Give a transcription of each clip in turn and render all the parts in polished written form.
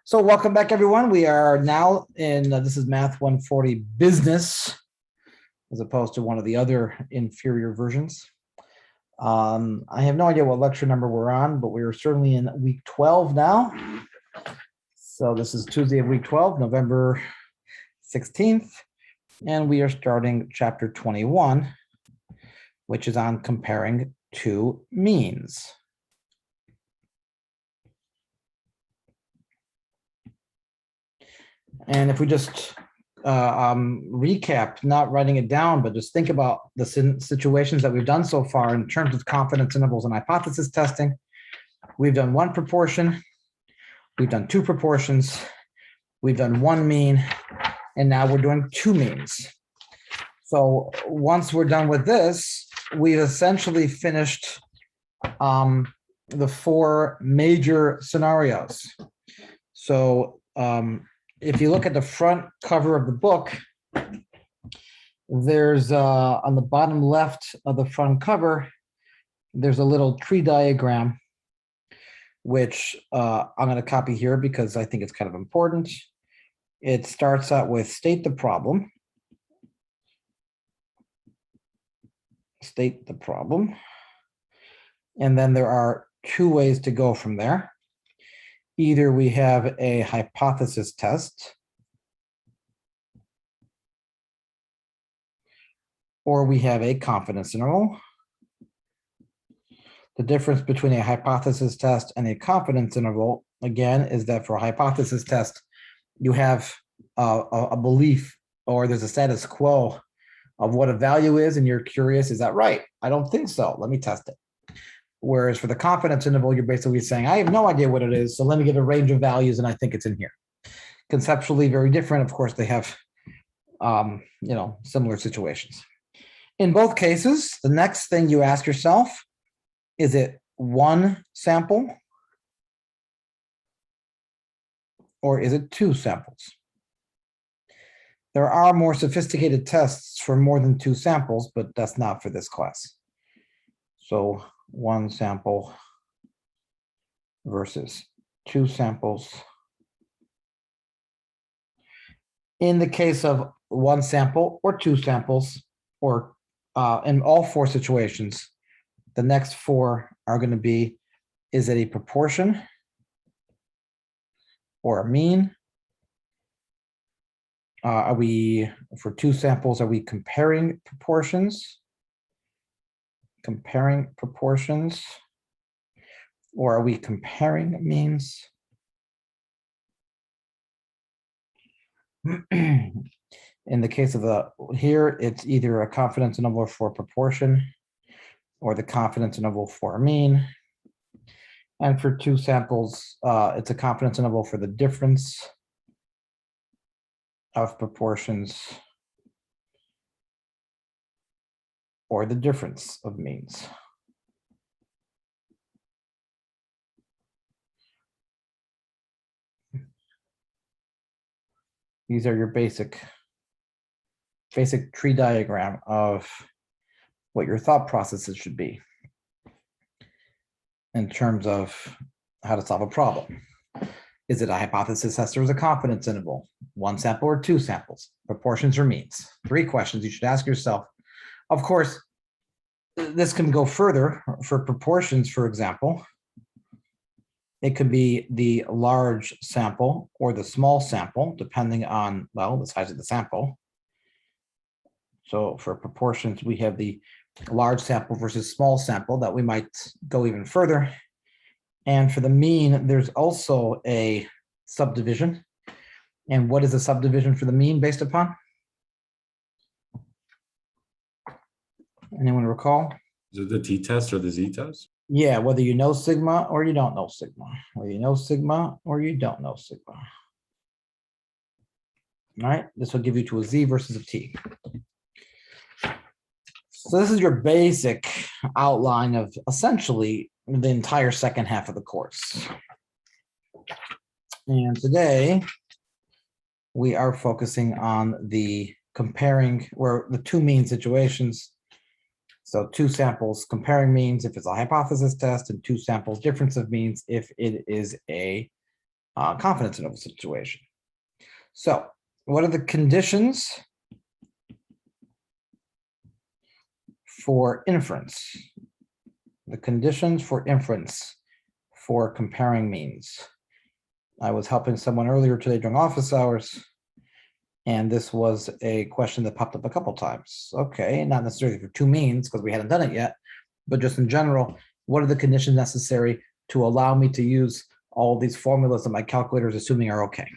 So welcome back, everyone. We are now in, this is Math 140 Business, as opposed to one of the other inferior versions. I have no idea what lecture number we're on, but we are certainly in week 12 now. So this is Tuesday of week 12, November 16th, and we are starting chapter 21, which is on comparing two means. And if we just recap, not writing it down, but just think about the situations that we've done so far in terms of confidence intervals and hypothesis testing. We've done one proportion, we've done two proportions, we've done one mean, and now we're doing two means. So once we're done with this, we've essentially finished the four major scenarios. So if you look at the front cover of the book, there's on the bottom left of the front cover, there's a little tree diagram, which I'm going to copy here because I think it's kind of important. It starts out with state the problem. State the problem. And then there are two ways to go from there. Either we have a hypothesis test, or we have a confidence interval. The difference between a hypothesis test and a confidence interval, again, is that for a hypothesis test, you have a belief, or there's a status quo of what a value is, and you're curious, is that right? I don't think so. Let me test it. Whereas for the confidence interval, you're basically saying, I have no idea what it is, so let me get a range of values, and I think it's in here. Conceptually very different. Of course, they have similar situations. In both cases, the next thing you ask yourself, is it one sample or is it two samples? There are more sophisticated tests for more than two samples, but that's not for this class. So one sample versus two samples. In the case of one sample or two samples, or in all four situations, the next four are going to be, is it a proportion or a mean? Are we, for two samples, are we comparing proportions? Comparing proportions, or are we comparing means? In the case of here, it's either a confidence interval for proportion or the confidence interval for a mean. And for two samples, it's a confidence interval for the difference of proportions or the difference of means. These are your basic tree diagram of what your thought processes should be in terms of how to solve a problem. Is it a hypothesis test or is it a confidence interval? One sample or two samples? Proportions or means? Three questions you should ask yourself. Of course, this can go further. For proportions, for example, it could be the large sample or the small sample, depending on, well, the size of the sample. So for proportions, we have the large sample versus small sample that we might go even further. And for the mean, there's also a subdivision. And what is the subdivision for the mean based upon? Anyone recall? Is it the t-test or the z-test? Yeah, whether you know sigma or you don't know sigma. Whether you know sigma or you don't know sigma. All right, this will give you to a z versus a t. So this is your basic outline of essentially the entire second half of the course. And today we are focusing on the comparing, or the two mean situations. So two samples comparing means if it's a hypothesis test, and two samples difference of means if it is a confidence interval situation. So what are the conditions for inference? The conditions for inference for comparing means. I was helping someone earlier today during office hours, and this was a question that popped up a couple times. Okay, not necessarily for two means because we hadn't done it yet, but just in general, what are the conditions necessary to allow me to use all these formulas that my calculator is assuming are okay?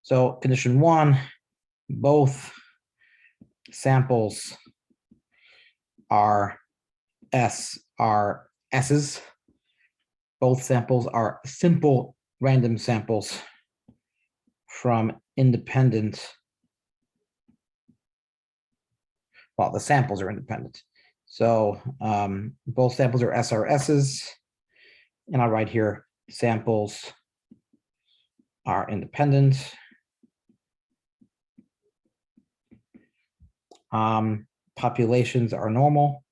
So condition one, both samples are S's. Both samples are simple random samples from independent. Well, the samples are independent. So both samples are SRS's. And I'll write here samples are independent. Populations are normal.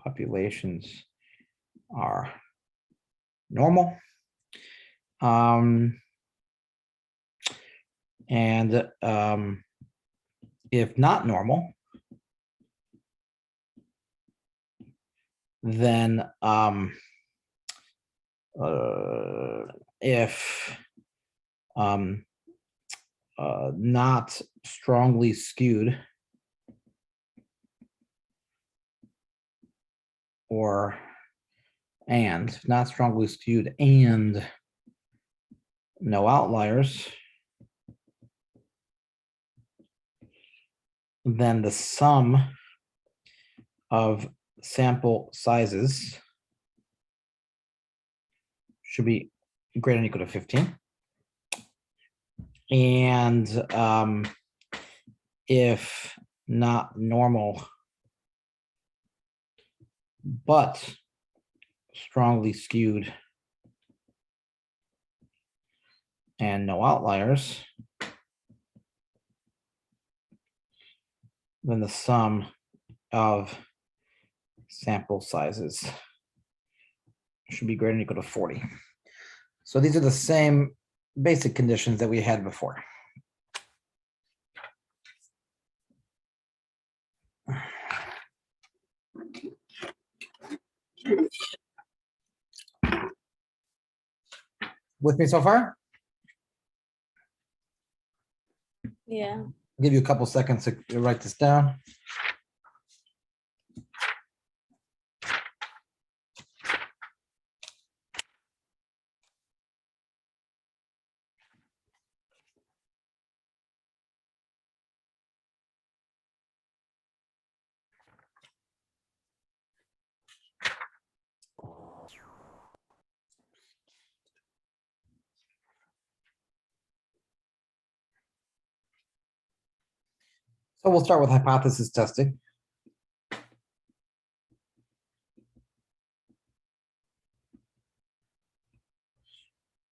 Populations are normal. If not normal, then if not strongly skewed and not strongly skewed and no outliers, then the sum of sample sizes should be greater than or equal to 15. And if not normal, but strongly skewed and no outliers, then the sum of sample sizes should be greater than or equal to 40. So these are the same basic conditions that we had before. With me so far? Yeah. I'll give you a couple seconds to write this down. So we'll start with hypothesis testing.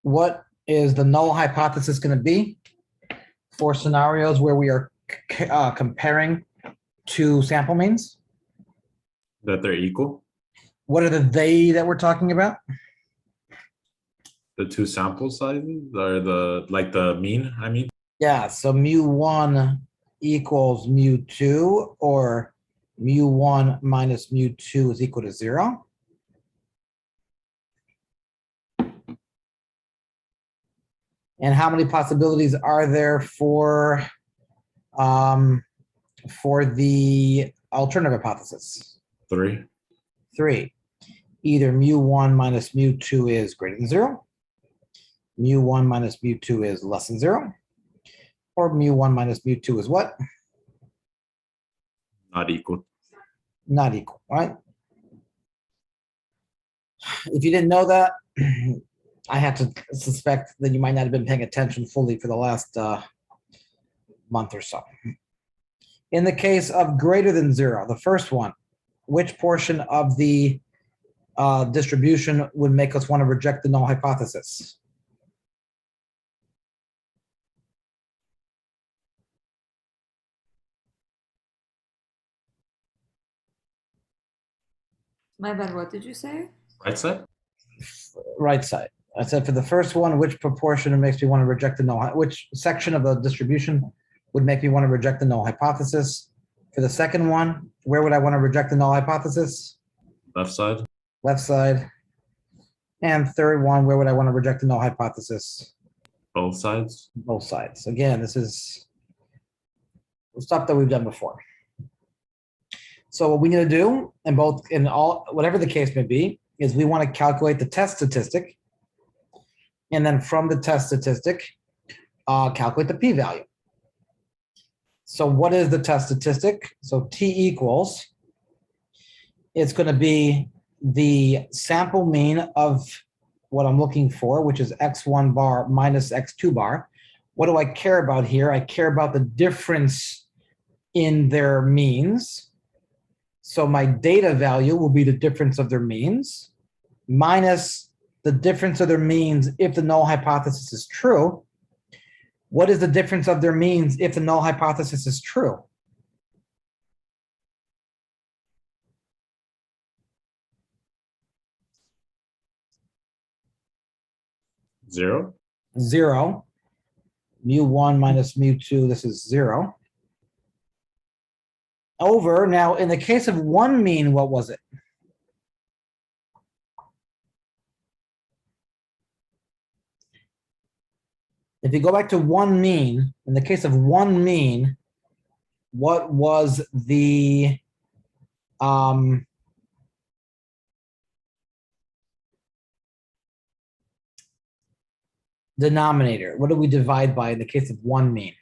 What is the null hypothesis going to be for scenarios where we are comparing two sample means? That they're equal, What are the they that we're talking about? the two sample sizes, or the mean, I mean. Yeah, so mu1 equals mu2, or mu1 minus mu2 is equal to 0. And how many possibilities are there for the alternative hypothesis? 3. 3. Either mu1 minus mu2 is greater than 0, mu1 minus mu2 is less than 0, or mu1 minus mu2 is what? Not equal. Not equal, right? If you didn't know that, I have to suspect that you might not have been paying attention fully for the last month or so. In the case of greater than 0, the first one, which portion of the distribution would make us want to reject the null hypothesis? My bad, what did you say? Right side? Right side. I said for the first one, which proportion makes me want to reject the null, which section of the distribution would make me want to reject the null hypothesis? For the second one, where would I want to reject the null hypothesis? Left side. Left side. And third one, where would I want to reject the null hypothesis? Both sides. Both sides. Again, this is stuff that we've done before. So what we need to do in all, whatever the case may be, is we want to calculate the test statistic. And then from the test statistic, calculate the p-value. So what is the test statistic? So T equals, it's going to be the sample mean of what I'm looking for, which is x1 bar minus x2 bar. What do I care about here? I care about the difference in their means. So my data value will be the difference of their means minus the difference of their means if the null hypothesis is true. What is the difference of their means if the null hypothesis is true? Zero. 0. Mu1 minus mu2, this is 0. Over, now in the case of one mean, what was it? If you go back to one mean, in the case of one mean, what was the denominator? What do we divide by in the case of one mean?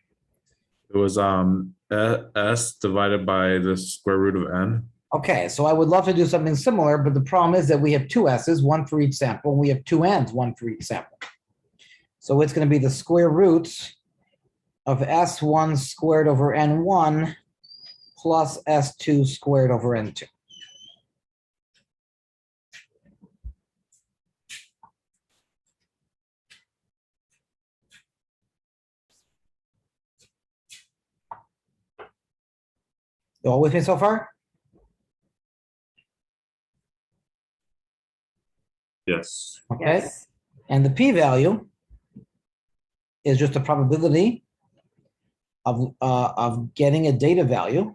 It was s divided by the square root of n. Okay, so I would love to do something similar, but the problem is that we have two s's, one for each sample, and we have two n's, one for each sample. So it's going to be the square root of s1 squared over n1 plus s2 squared over n2. You all with me so far? Yes. Okay. Yes. And the p-value is just a probability of getting a data value,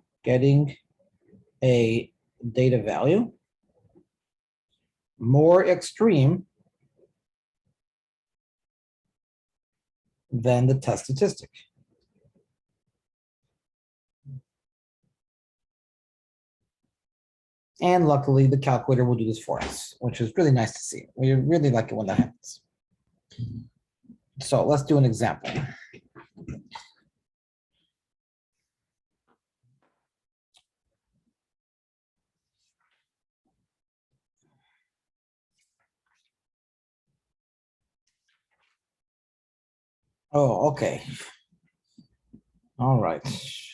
more extreme than the test statistic. And luckily, the calculator will do this for us, which is really nice to see. We really like it when that happens. So let's do an example. Oh, okay. All right.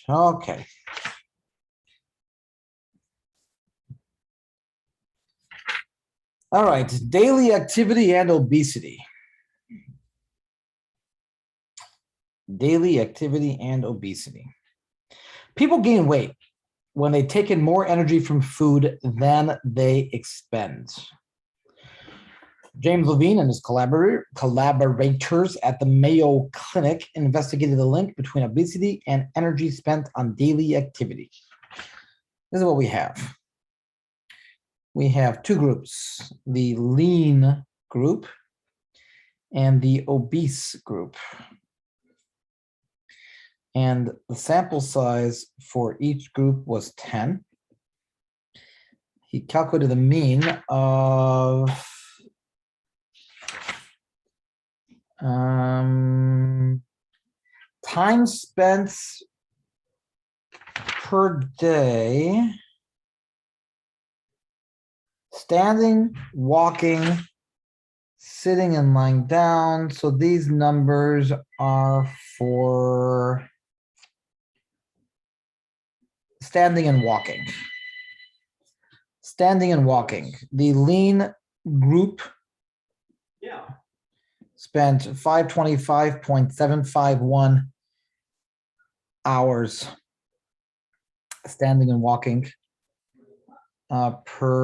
Okay. All right. Daily activity and obesity. Daily activity and obesity. People gain weight when they take in more energy from food than they expend. James Levine and his collaborators at the Mayo Clinic investigated the link between obesity and energy spent on daily activity. This is what we have. We have two groups, the lean group and the obese group. And the sample size for each group was 10. He calculated the mean of time spent per day standing, walking, sitting and lying down. So these numbers are for standing and walking. Standing and walking. The lean group spent 525.751 hours standing and walking per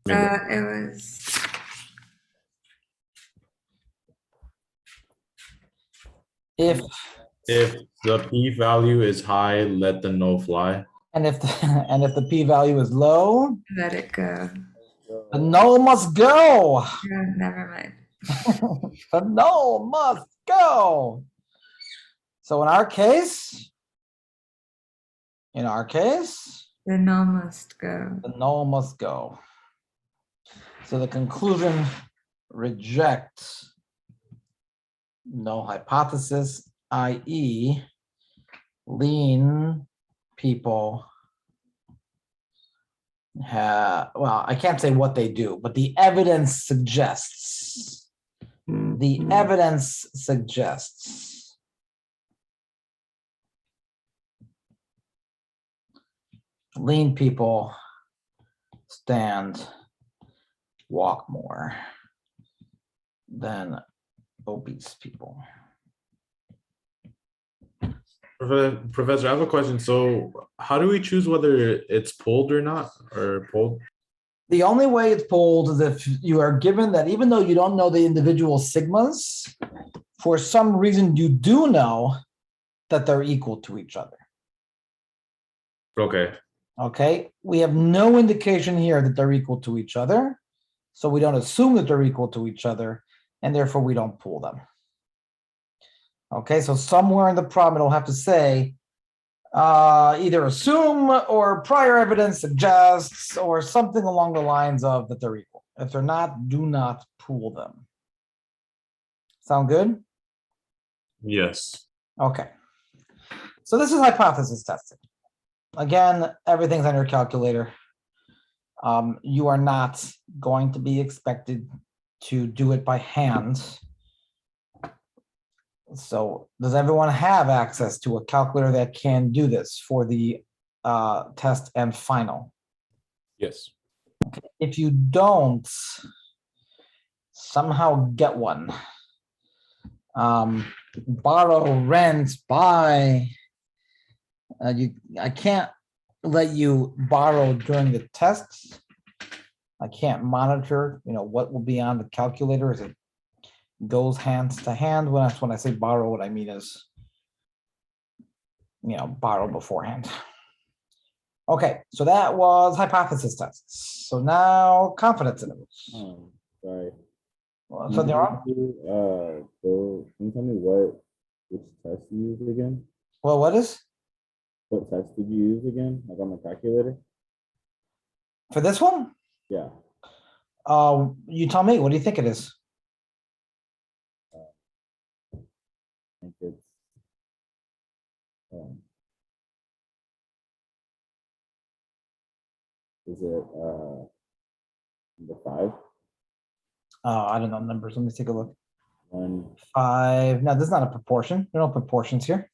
It was If, If the p-value is high, let the null fly. and if, and if the p-value is low, let it go. the null must go. Yeah, never mind. The null must go. So in our case, The null must go. the null must go. So the conclusion rejects null hypothesis, i.e. lean people well, I can't say what they do, but the evidence suggests. The evidence suggests lean people stand, walk more than obese people. Professor, I have a question. So how do we choose whether it's pulled or not, or pulled? The only way it's pulled is if you are given that even though you don't know the individual sigmas, for some reason you do know that they're equal to each other. Okay. Okay, we have no indication here that they're equal to each other. So we don't assume that they're equal to each other, and therefore we don't pull them. Okay, so somewhere in the problem it'll have to say either assume or prior evidence suggests or something along the lines of that they're equal. If they're not, do not pool them. Sound good? Yes. Okay. So this is hypothesis testing. Again, everything's on your calculator. You are not going to be expected to do it by hand. So does everyone have access to a calculator that can do this for the test and final? Yes. If you don't, somehow get one. Borrow, rent, buy. I can't let you borrow during the tests. I can't monitor, what will be on the calculator as it goes hand to hand. When I say borrow, what I mean is, borrow beforehand. Okay, so that was hypothesis tests. So now confidence intervals. Sorry. Well, so there are, So can you tell me which test you used again? well, what Test did you use again? Like on the calculator? for this one? Yeah. You tell me, what do you think it is? I think it's is it the 5? I don't know numbers. Let me take a look. 1. 5. No, this is not a proportion. There are no proportions here.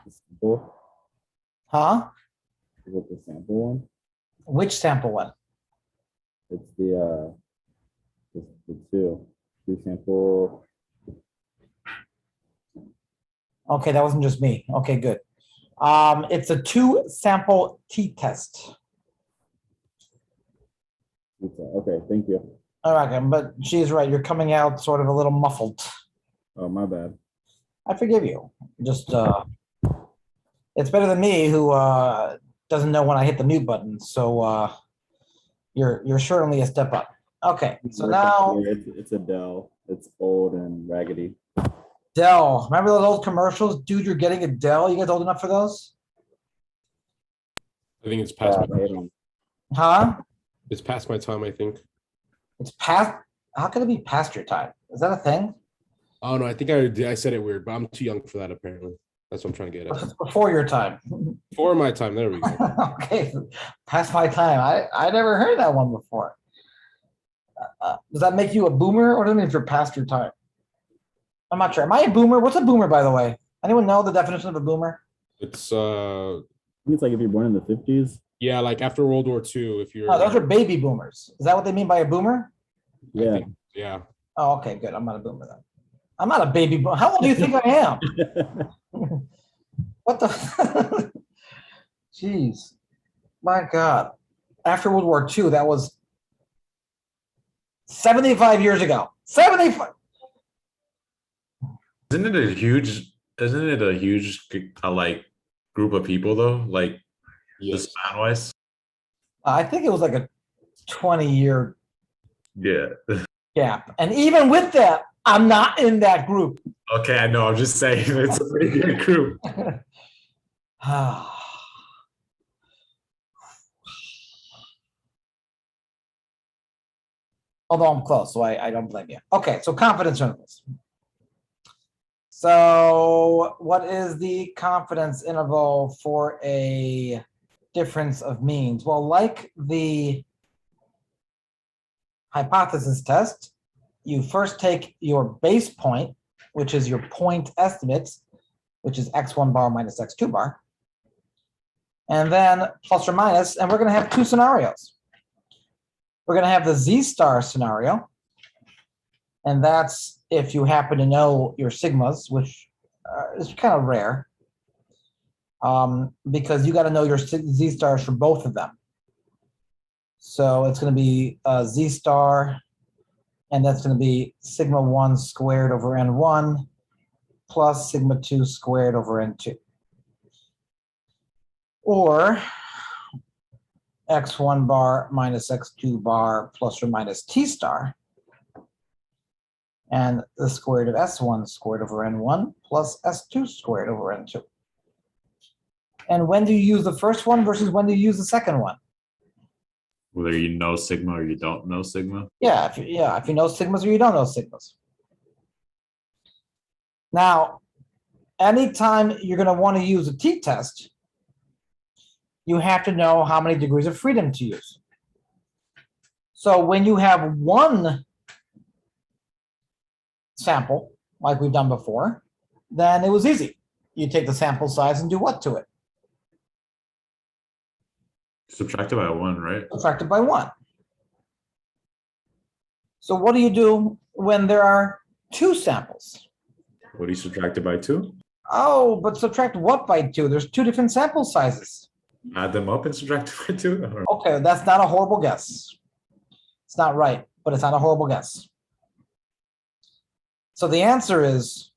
Sample? Huh? Is it the sample one? Which sample one? It's the 2 sample. Okay, that wasn't just me. Okay, good. It's a 2 sample t-test. Okay, thank you. All right, but she's right. You're coming out sort of a little muffled. Oh, my bad. I forgive you. Just it's better than me who doesn't know when I hit the mute button. So you're certainly a step up. Okay, so now It's a Dell. It's old and raggedy. Dell. Remember those old commercials? Dude, you're getting a Dell. You guys old enough for those? I think it's past my I time. don't- Huh? It's past my time, I think. It's past. How can it be past your time? Is that a thing? Oh no, I think I said it weird, but I'm too young for that apparently. That's what I'm trying to get at. It's before your time. For my time, there we go. Okay, past my time. I never heard that one before. Does that make you a boomer, or does it mean if you're past your time? I'm not sure. Am I a boomer? What's a boomer, by the way? Anyone know the definition of a boomer? It's I think it's like if you're born in the 50s. yeah, like after World War II, if you're Oh, those are baby boomers. Is that what they mean by a boomer? I Yeah. think- yeah. Oh, okay, good. I'm not a boomer then. I'm not a baby boomer. How old do you think I am? What the? Jeez. My God. After World War II, that was 75 years ago. 75. Isn't it a huge like group of people though? Like the Yes. span wise? I think it was like a 20-year Yeah. gap. And even with that, I'm not in that group. Okay, I know. I'm just saying it's a pretty good group. Although I'm close, so I don't blame you. Okay, so confidence intervals. So what is the confidence interval for a difference of means? Well, like the hypothesis test, you first take your base point, which is your point estimates, which is x1 bar minus x2 bar, and then plus or minus, and we're going to have two scenarios. We're going to have the Z star scenario, and that's if you happen to know your sigmas, which is kind of rare, because you got to know your Z stars for both of them. So it's going to be Z star, and that's going to be sigma 1 squared over n1 plus sigma 2 squared over n2. Or x1 bar minus x2 bar plus or minus t star, and the square root of s1 squared over n1 plus s2 squared over n2. And when do you use the first one versus when do you use the second one? Whether you know sigma or you don't know sigma. Yeah, if you know sigmas or you don't know sigmas. Now, anytime you're going to want to use a t-test, you have to know how many degrees of freedom to use. So when you have one sample, like we've done before, then it was easy. You take the sample size and do what to it? Subtracted by 1, right? Subtracted by 1. So what do you do when there are two samples? What do you subtract it by 2? Oh, but subtract what by 2? There's two different sample sizes. Add them up and subtract it by 2? I don't know. Okay, that's not a horrible guess. It's not right, but it's not a horrible guess. So the answer is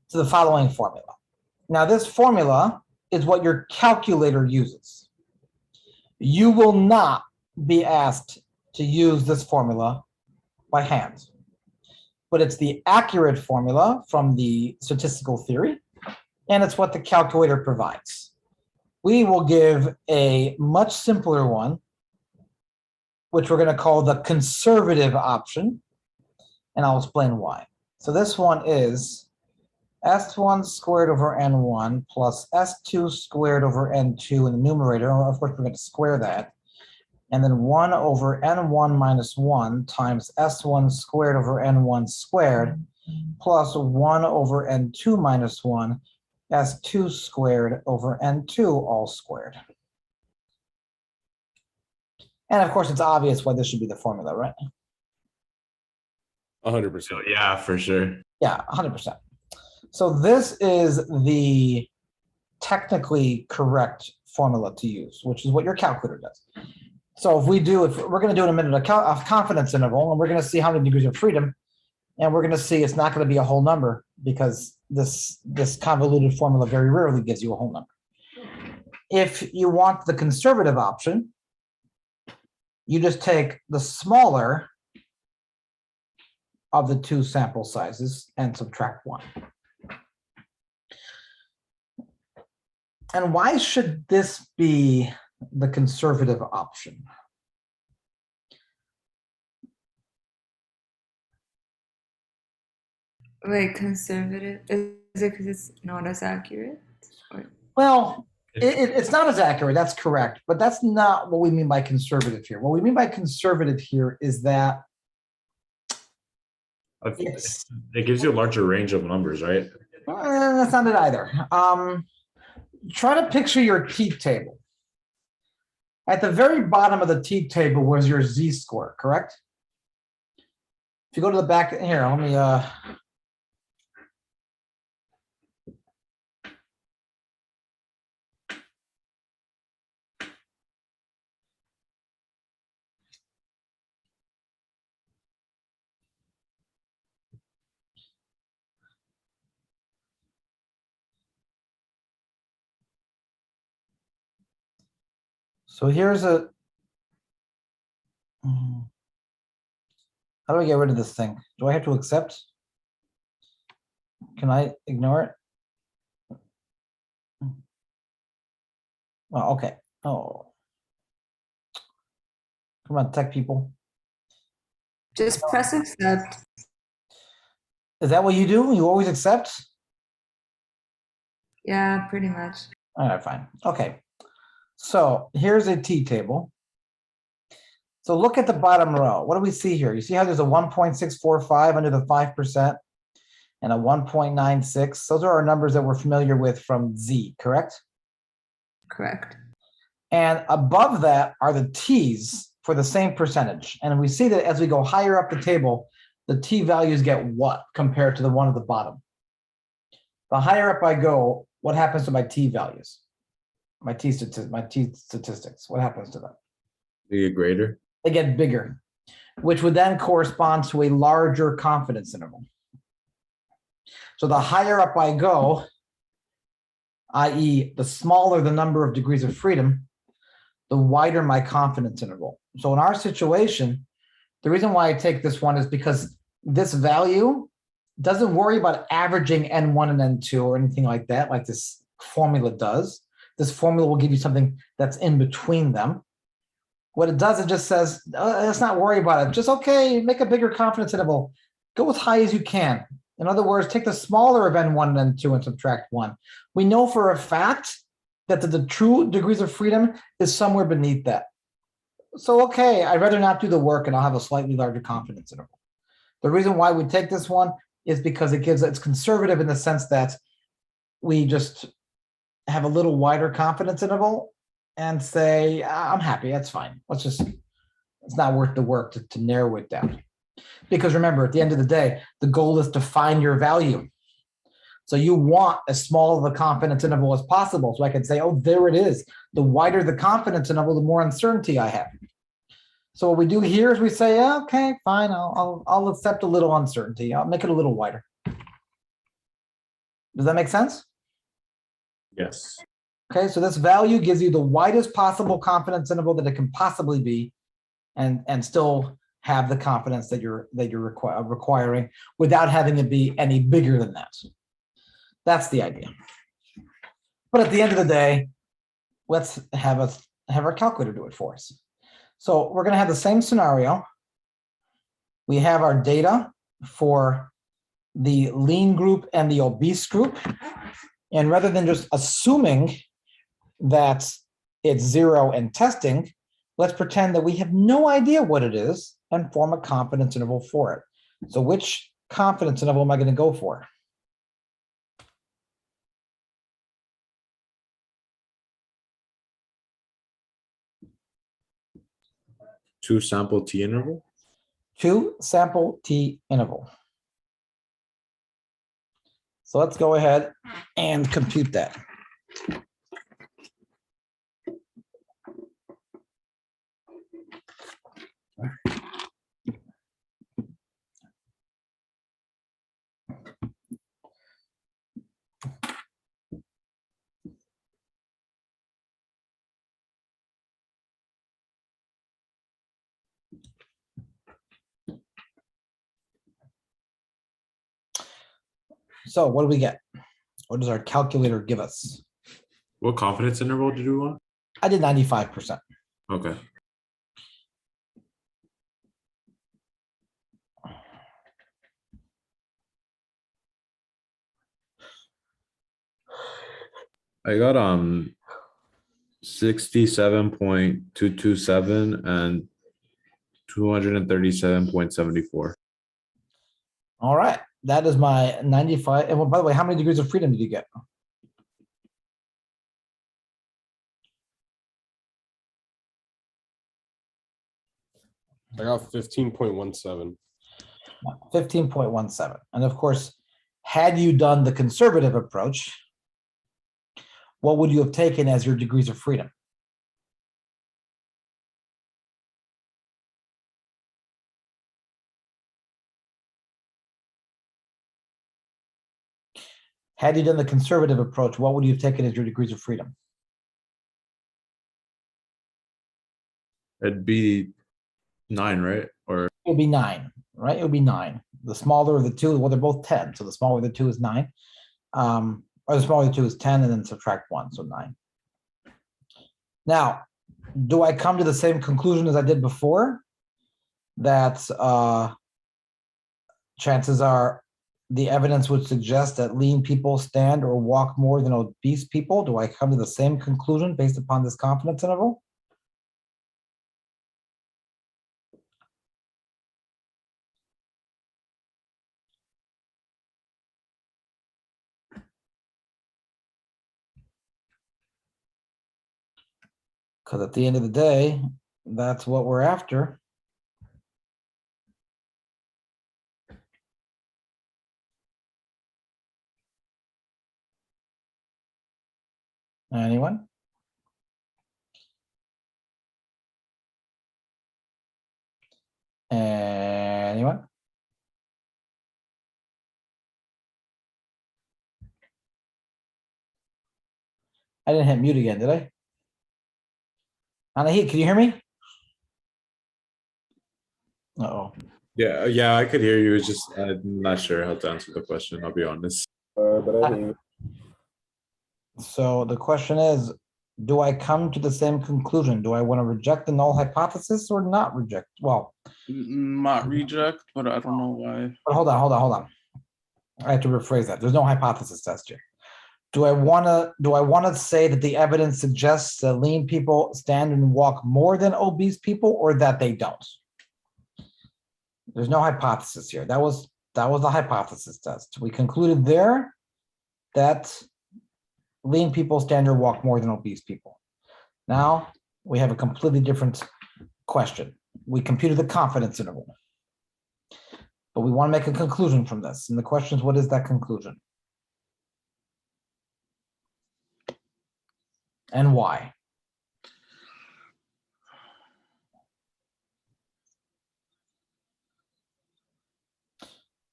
to the following formula. Now this formula is what your calculator uses. You will not be asked to use this formula by hand, but it's the accurate formula from the statistical theory, and it's what the calculator provides. We will give a much simpler one, which we're going to call the conservative option, and I'll explain why. So this one is S1 squared over N1 plus S2 squared over N2 in the numerator. Of course, we're going to square that. And then 1 over N1 minus 1 times S1 squared over N1 squared plus 1 over N2 minus 1 S2 squared over N2 all squared. And of course, it's obvious why this should be the formula, right? 100%. So, yeah, for sure. Yeah, 100%. So this is the technically correct formula to use, which is what your calculator does. So if we're going to do in a minute a confidence interval, and we're going to see how many degrees of freedom, and we're going to see it's not going to be a whole number because this convoluted formula very rarely gives you a whole number. If you want the conservative option, you just take the smaller of the two sample sizes and subtract 1. And why should this be the conservative option? Like conservative? Is it because it's not as accurate? Or Well, it's not as accurate, that's correct, but that's not what we mean by conservative here. What we mean by conservative here is that It gives you a larger range of numbers, right? that's not it either. Try to picture your t-table. At the very bottom of the t-table was your z-score, correct? If you go to the back here, let me So here's a. How do I get rid of this thing? Do I have to accept? Can I ignore it? Well, okay. Oh. Come on, tech people. Just press accept. Is that what you do? You always accept? Yeah, pretty much. All right, fine. Okay. So here's a T table. So look at the bottom row. What do we see here? You see how there's a 1.645 under the 5% and a 1.96. Those are our numbers that we're familiar with from Z, correct? Correct. And above that are the T's for the same percentage. And we see that as we go higher up the table, the T values get what compared to the one at the bottom? The higher up I go, what happens to my T values? My T statistics, what happens to them? They get greater. They get bigger, which would then correspond to a larger confidence interval. So the higher up I go, i.e. the smaller the number of degrees of freedom, the wider my confidence interval. So in our situation, the reason why I take this one is because this value doesn't worry about averaging N1 and N2 or anything like that, like this formula does. This formula will give you something that's in between them. What it does, it just says, let's not worry about it. Just okay, make a bigger confidence interval. Go as high as you can. In other words, take the smaller of N1 and N2 and subtract 1. We know for a fact that the true degrees of freedom is somewhere beneath that. So, okay, I'd rather not do the work and I'll have a slightly larger confidence interval. The reason why we take this one is because it's conservative in the sense that we just have a little wider confidence interval and say, I'm happy, that's fine. It's not worth the work to narrow it down. Because remember, at the end of the day, the goal is to find your value. So you want as small of a confidence interval as possible. So I can say, oh, there it is. The wider the confidence interval, the more uncertainty I have. So what we do here is we say, yeah, okay, fine, I'll accept a little uncertainty. I'll make it a little wider. Does that make sense? Yes. Okay, so this value gives you the widest possible confidence interval that it can possibly be, and still have the confidence that you're requiring without having it be any bigger than that. That's the idea. But at the end of the day, let's have our calculator do it for us. So we're going to have the same scenario. We have our data for the lean group and the obese group. And rather than just assuming that it's 0 and testing, let's pretend that we have no idea what it is and form a confidence interval for it. So which confidence interval am I going to go for? Two sample T interval. 2 sample T interval. So let's go ahead and compute that. So what do we get? What does our calculator give us? What confidence interval did we want? I did 95%. Okay. I got 67.227 and 237.74. All right, that is my 95. And well, by the way, how many degrees of freedom did you get? I got 15.17. 15.17. And of course, had you done the conservative approach, what would you have taken as your degrees of freedom? Had you done the conservative approach, what would you have taken as your degrees of freedom? it'd be 9, right? Or It would be 9, right? It would be 9. The smaller of the two, well, they're both 10. So the smaller of the two is 9. Or the smaller of the two is 10 and then subtract 1, so 9. Now, do I come to the same conclusion as I did before? That chances are the evidence would suggest that lean people stand or walk more than obese people. Do I come to the same conclusion based upon this confidence interval? Because at the end of the day, that's what we're after. Anyone? Anyone? I didn't hit mute again, did I? Anahit, can you hear me? Uh-oh. yeah, I could hear you. It's just I'm not sure how to answer the question. I'll be honest. But I think So the question is, do I come to the same conclusion? Do I want to reject the null hypothesis or not reject? Well, Not reject, but I don't know why. but hold on. I have to rephrase that. There's no hypothesis test here. Do I want to say that the evidence suggests that lean people stand and walk more than obese people, or that they don't? There's no hypothesis here. That was the hypothesis test. We concluded there that lean people stand or walk more than obese people. Now we have a completely different question. We computed the confidence interval, but we want to make a conclusion from this. And the question is, what is that conclusion? And why?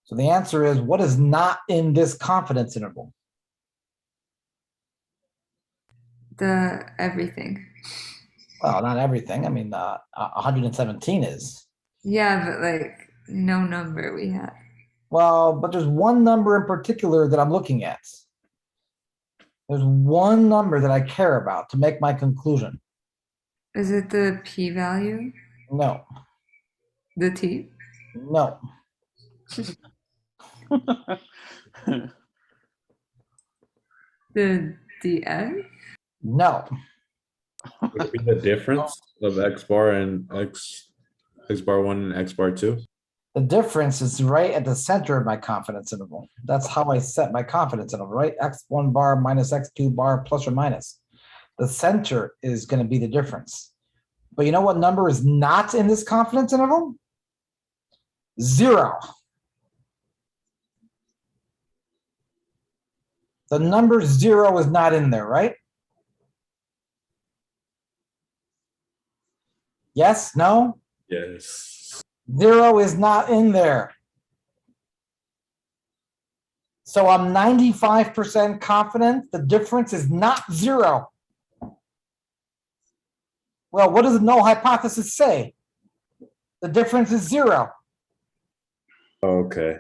So the answer is, what is not in this confidence interval? The everything. Well, not everything. I mean, 117 is. Yeah, but like no number we have. Well, but there's one number in particular that I'm looking at. There's one number that I care about to make my conclusion. Is it the p-value? No, The t? no, The df? no. Would it be the difference of X bar and X bar 1 and X bar 2? The difference is right at the center of my confidence interval. That's how I set my confidence interval, right? X1 bar minus X2 bar plus or minus. The center is going to be the difference. But you know what number is not in this confidence interval? 0. The number 0 is not in there, right? Yes, no? Yes. 0 is not in there. So I'm 95% confident the difference is not 0. Well, what does the null hypothesis say? The difference is 0. Okay.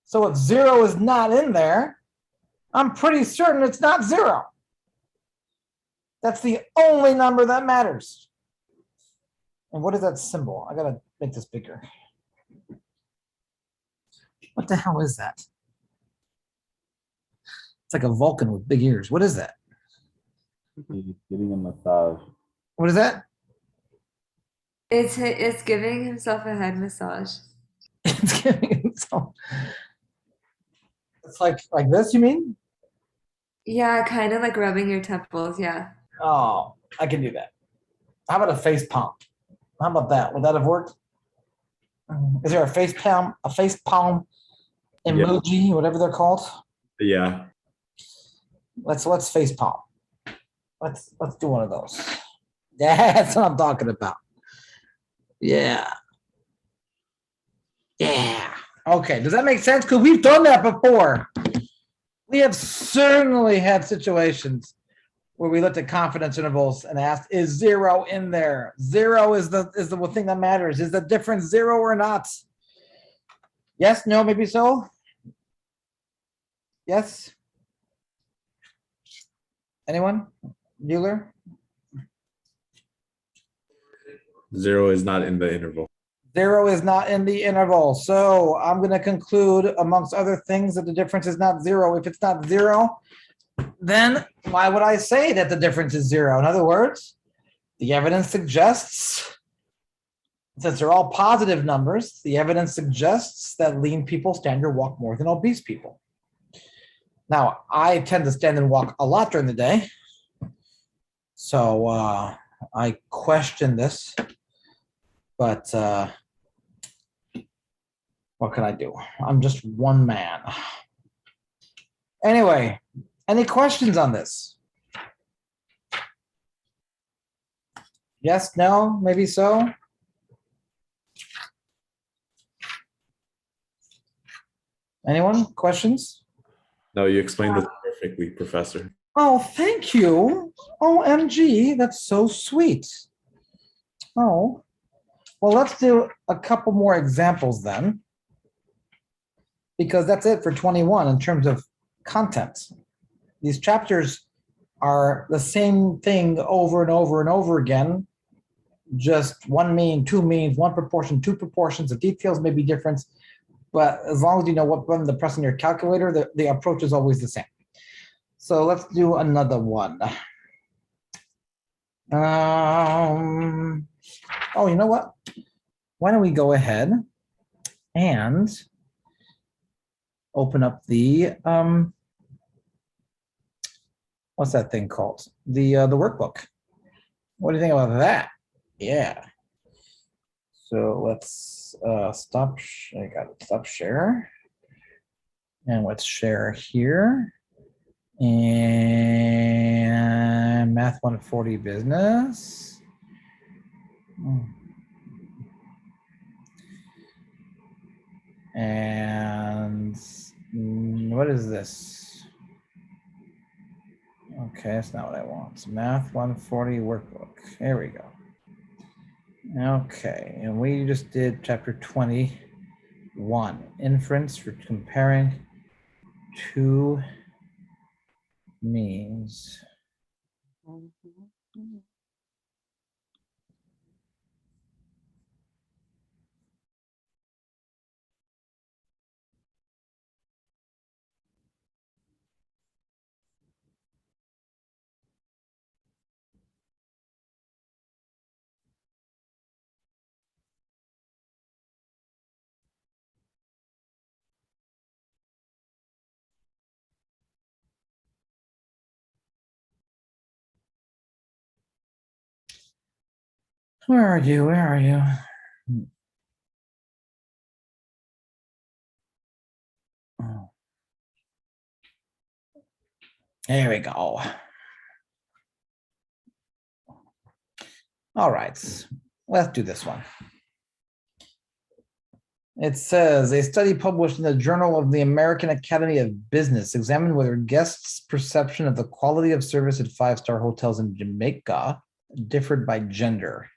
So if 0 is not in there, I'm pretty certain it's not 0. That's the only number that matters. And what is that symbol? I gotta make this bigger. What the hell is that? It's like a Vulcan with big ears. What is that? he's getting a massage. What is that? It's giving himself a head massage. It's giving itself. It's like this, you mean? Yeah, kind of like rubbing your temples. Yeah. Oh, I can do that. How about a face palm? How about that? Would that have worked? Is there a face palm emoji, whatever they're called? Yeah. Let's face palm. Let's do one of those. Yeah, that's what I'm talking about. Yeah. Yeah. Okay. Does that make sense? Because we've done that before. We have certainly had situations where we looked at confidence intervals and asked, is 0 in there? 0 is the thing that matters. Is the difference 0 or not? Yes, no, maybe so. Yes. Anyone? Bueller? 0 is not in the interval. 0 is not in the interval. So I'm going to conclude, amongst other things, that the difference is not 0. If it's not 0, then why would I say that the difference is 0? In other words, the evidence suggests, since they're all positive numbers, the evidence suggests that lean people stand or walk more than obese people. Now, I tend to stand and walk a lot during the day. So I question this, but what can I do? I'm just one man. Anyway, any questions on this? Yes, no, maybe so? Anyone? Questions? No, you explained this perfectly, Professor. Oh, thank you. OMG, that's so sweet. Oh, well, let's do a couple more examples then, because that's it for 21 in terms of content. These chapters are the same thing over and over and over again, just one mean, two means, one proportion, two proportions. The details may be different, but as long as you know what button to press on your calculator, the approach is always the same. So let's do another one. Oh, you know what? Why don't we go ahead and open up the what's that thing called? The workbook. What do you think about that? Yeah. So let's stop. I got to stop share, and let's share here. And Math 140 business. And what is this? Okay, that's not what I want. Math 140 workbook. There we go. Okay, and we just did chapter 21, inference for comparing two means. Where are you? Where are you? Oh. There we go. All right, let's do this one. It says a study published in the Journal of the American Academy of Business examined whether guests' perception of the quality of service at five-star hotels in Jamaica differed by gender.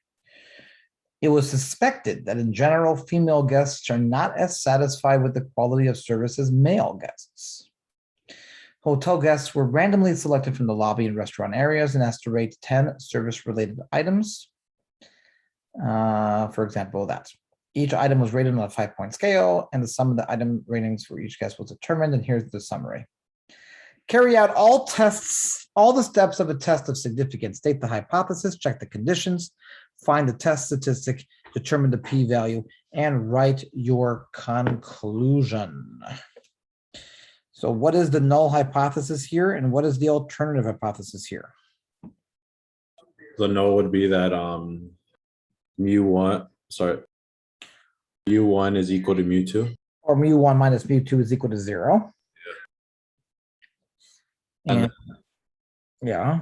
It was suspected that in general, female guests are not as satisfied with the quality of service as male guests. Hotel guests were randomly selected from the lobby and restaurant areas and asked to rate 10 service-related items. For example, that each item was rated on a 5-point scale, and the sum of the item ratings for each guest was determined. And here's the summary. Carry out all tests, all the steps of a test of significance. State the hypothesis, check the conditions, find the test statistic, determine the p-value, and write your conclusion. So what is the null hypothesis here, and what is the alternative hypothesis here? The null would be that mu1 is equal to mu2. Or mu1 minus mu2 is equal to 0. And yeah.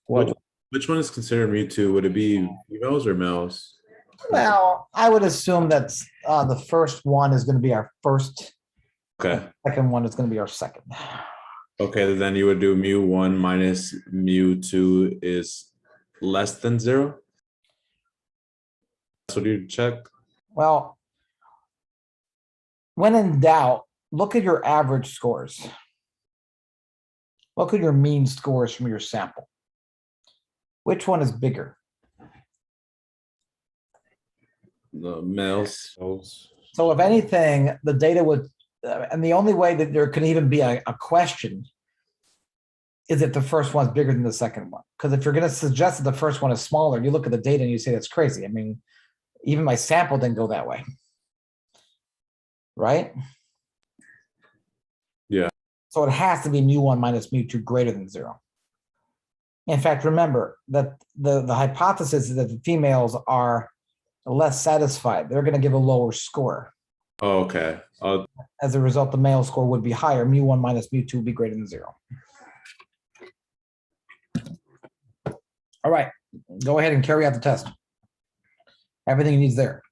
What? Which one is considered mu2? Would it be females or males? Well, I would assume that the first one is going to be our first Okay. Second one is gonna be our second. Okay, then you would do mu1 minus mu2 is less than 0. That's what you check. Well, when in doubt, look at your average scores. Look at your mean scores from your sample. Which one is bigger? The males. So if anything, the data would, and the only way that there can even be a question is if the first one's bigger than the second one. Because if you're going to suggest that the first one is smaller, you look at the data and you say that's crazy. I mean, even my sample didn't go that way. Right? Yeah. So it has to be mu1 minus mu2 greater than 0. In fact, remember that the hypothesis is that the females are less satisfied. They're going to give a lower score. Oh, okay. As a result, the male score would be higher. Mu1 minus mu2 would be greater than 0. All right, go ahead and carry out the test. Everything you need is there.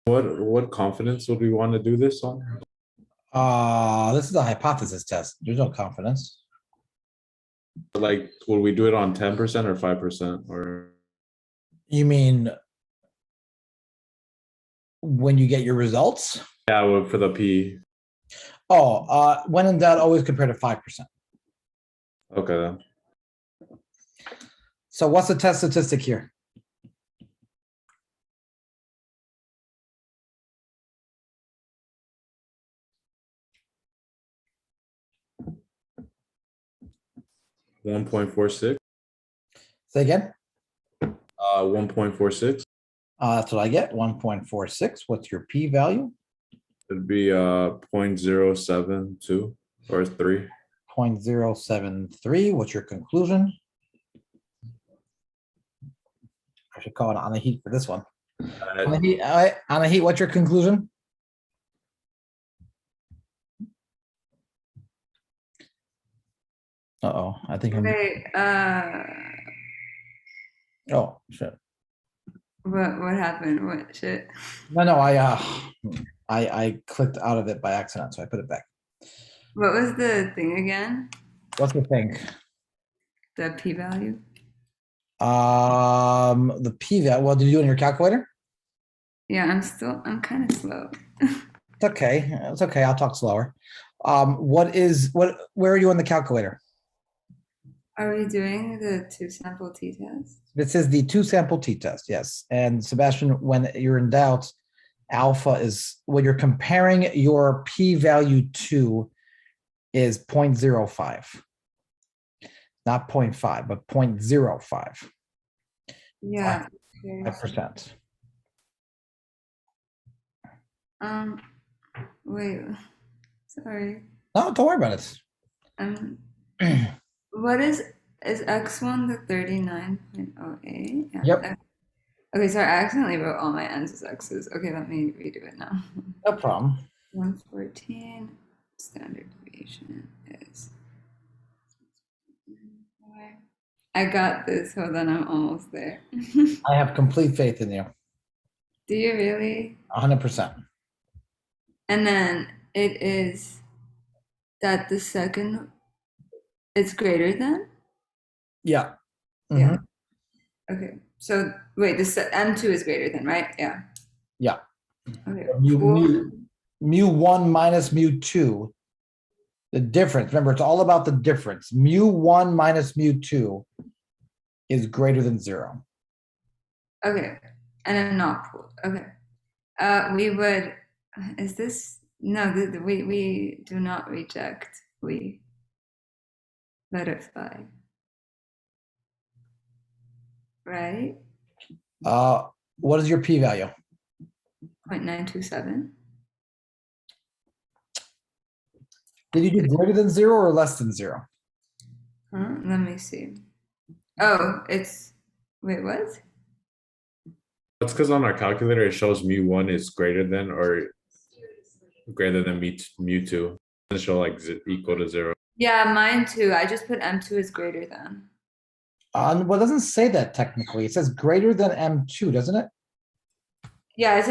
What confidence would we want to do this on? This is a hypothesis test. There's no confidence. Like, will we do it on 10% or 5% or? You mean when you get your results? Yeah, well, for the P. Oh, when in doubt, always compare to 5%. Okay. Then. So what's the test statistic here? One 1.46. Say again? 1.46. That's what I get, 1.46. What's your p-value? It'd be 0.072 or 3. 0.073. What's your conclusion? I should call it on the heat for this one. On the heat, all right, on the heat, what's your conclusion? Uh-oh, I think I'm, Okay, oh, shit. what happened? What shit? No, I clicked out of it by accident, so I put it back. What was the thing again? What's the thing? The p-value? The p-value, well, did you do it in your calculator? Yeah, I'm kind of slow. It's okay, it's okay, I'll talk slower. Where are you on the calculator? Are we doing the 2-sample t-test? This is the 2-sample t-test, yes. And Sebastian, when you're in doubt, alpha is what you're comparing your p-value to is 0.05. Not 0.5, but 0.05. Yeah. Okay. 5%. Wait. Sorry. No, don't worry about it. What is x1 the 39.08? Yeah. Yep. Okay, sorry, I accidentally wrote all my n's as x's. Okay, let me redo it now. No problem. 114 standard deviation is. I got this. Hold on, I'm almost there. I have complete faith in you. Do you really? 100%. And then it is that the second it's greater than? Yeah. Yeah. Okay. So wait, this M2 is greater than, right? Yeah. Yeah. Okay. Mu1 minus mu2. The difference, remember, it's all about the difference. Mu1 minus mu2 is greater than 0. Okay. And then not pooled. Okay. We would, is this No, we do not reject. We let it fly. Right? What is your p-value? 0.927. Did you do greater than 0 or less than 0? Huh? Let me see. Oh, wait, what? That's because on our calculator, it shows mu1 is greater than or greater than mu2. It show like equal to 0. Yeah, mine too. I just put M2 is greater than. Well, it doesn't say that technically. It says greater than M2, doesn't it? Yeah, it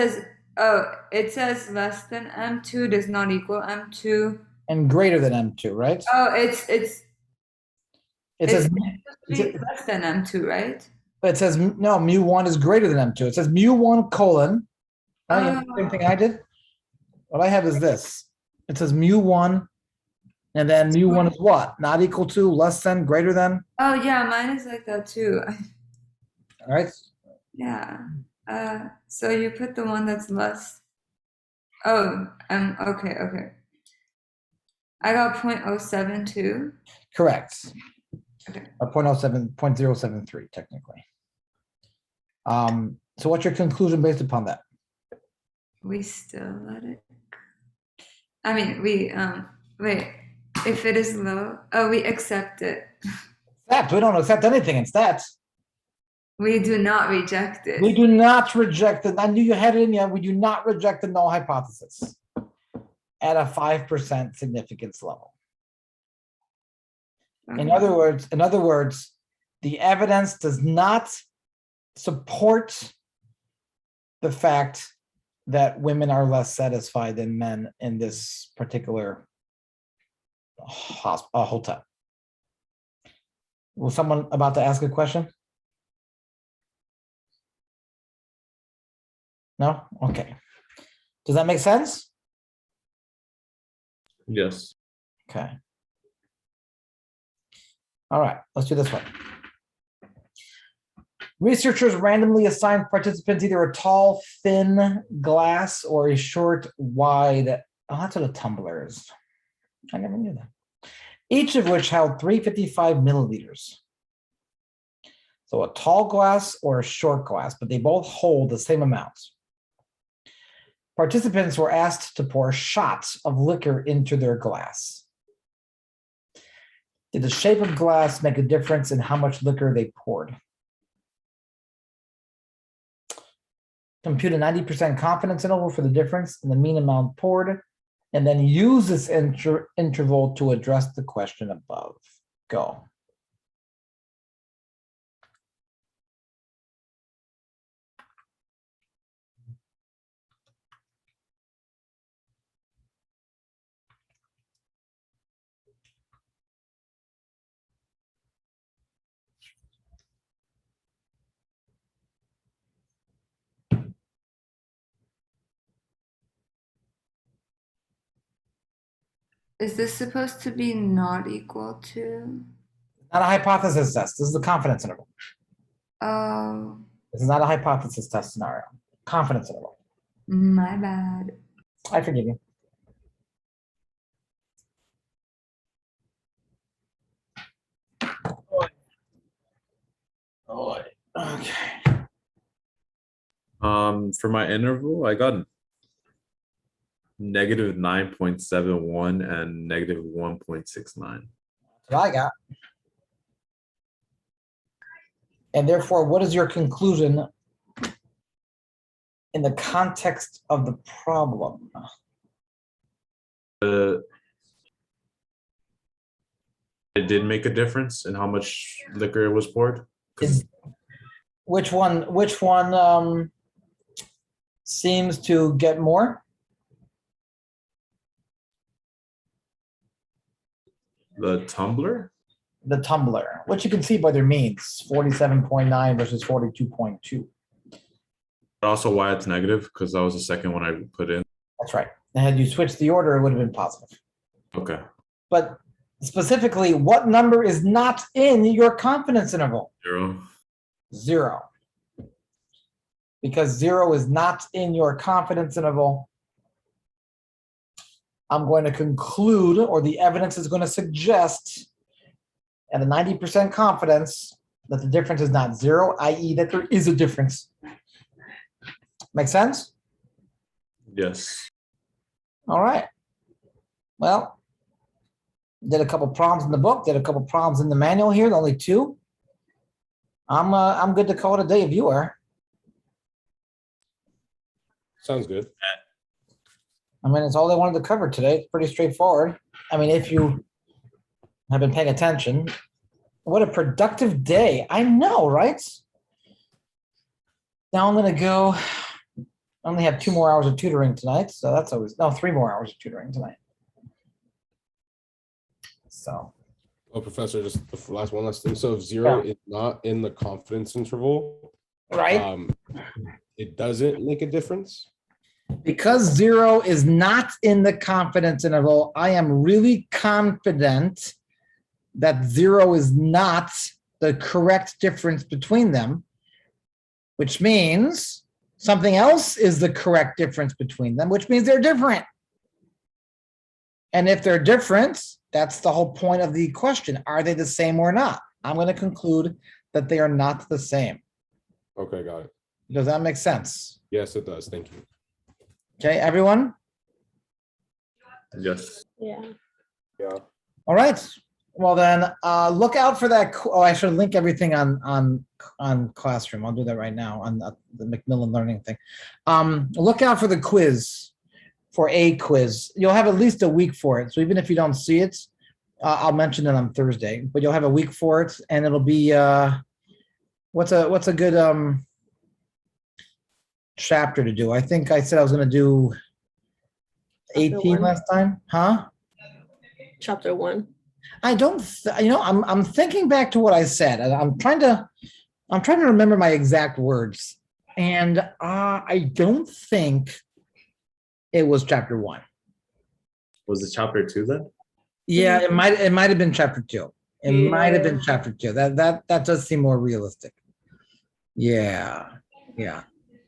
says less than M2 does not equal M2. And greater than M2, right? Oh, it's It says, less than M2, right? it says, no, mu1 is greater than M2. It says mu1 colon. Right? Same thing I did. What I have is this. It says mu1, and then mu1 is what? Not equal to, less than, greater than? Oh yeah, mine is like that too. All right. Yeah. So you put the one that's less. Oh, okay. I got 0.072. Correct. Okay. 0.073 technically. So what's your conclusion based upon that? We still let it. I mean, wait. If it is low, we accept it. Accept. We don't accept anything in stats. We do not reject it. We do not reject it. I knew you had it in you. We do not reject the null hypothesis at a 5% significance level. In other words, the evidence does not support the fact that women are less satisfied than men in this particular hotel. Was someone about to ask a question? No? Okay. Does that make sense? Yes. Okay. All right, let's do this one. Researchers randomly assigned participants either a tall, thin glass or a short, wide. Oh, that's what a tumbler is. I never knew that. Each of which held 355 milliliters. So a tall glass or a short glass, but they both hold the same amounts. Participants were asked to pour shots of liquor into their glass. Did the shape of glass make a difference in how much liquor they poured? Compute a 90% confidence interval for the difference in the mean amount poured, and then use this interval to address the question above. Go. Is this supposed to be not equal to? Not a hypothesis test. This is the confidence interval. Oh, This is not a hypothesis test scenario. Confidence interval. my bad. I forgive you. Okay. For my interval, I got negative 9.71 and negative 1.69. That's what I got. And therefore, what is your conclusion in the context of the problem? It did make a difference in how much liquor was poured. Which one seems to get more? The tumbler? The tumbler, which you can see by their means, 47.9 versus 42.2. Also why it's negative, because that was the second one I put in. That's right. And had you switched the order, it would have been positive. Okay. But specifically, what number is not in your confidence interval? 0. 0. Because 0 is not in your confidence interval, I'm going to conclude, or the evidence is going to suggest at a 90% confidence that the difference is not zero, i.e. that there is a difference. Make sense? Yes. All right. Well, did a couple problems in the book, did a couple problems in the manual here, only 2. I'm good to call it a day if you are. Sounds good. I mean, it's all they wanted to cover today. It's pretty straightforward. I mean, if you have been paying attention, what a productive day. I know, right? Now I'm going to go. I only have 2 more hours of tutoring tonight. So that's always, no, 3 more hours of tutoring tonight. So. Oh, Professor, just the last thing. So if 0 is not in the confidence interval, Right. It doesn't make a difference. Because 0 is not in the confidence interval, I am really confident that 0 is not the correct difference between them, which means something else is the correct difference between them, which means they're different. And if they're different, that's the whole point of the question. Are they the same or not? I'm going to conclude that they are not the same. Okay, got it. Does that make sense? Yes, it does. Thank you. Okay, everyone? Yes. Yeah. Yeah. All right. Well, then look out for that. Oh, I should link everything on Classroom. I'll do that right now on the Macmillan Learning thing. Look out for the quiz, for a quiz. You'll have at least a week for it. So even if you don't see it, I'll mention it on Thursday. But you'll have a week for it, and it'll be what's a good chapter to do? I think I said I was going to do 18 1. last time, huh? Chapter 1. I don't, I'm thinking back to what I said. I'm trying to remember my exact words, and I don't think it was chapter 1. Was it chapter 2 then? Yeah, it might have been chapter 2. It might have been Yeah. chapter 2. That does seem more realistic. Yeah.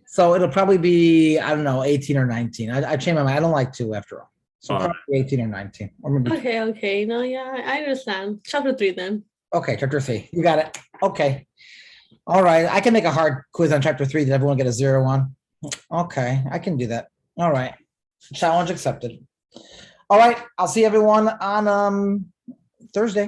So it'll probably be, I don't know, 18 or 19. I changed my mind. I don't like 2 after all. So All right. probably 18 or 19. Or maybe Okay. No, yeah, I understand. Chapter 3 then. Okay, chapter 3. You got it. Okay. All right. I can make a hard quiz on chapter 3 that everyone get a 0 on. Okay, I can do that. All right. Challenge accepted. All right. I'll see everyone on Thursday.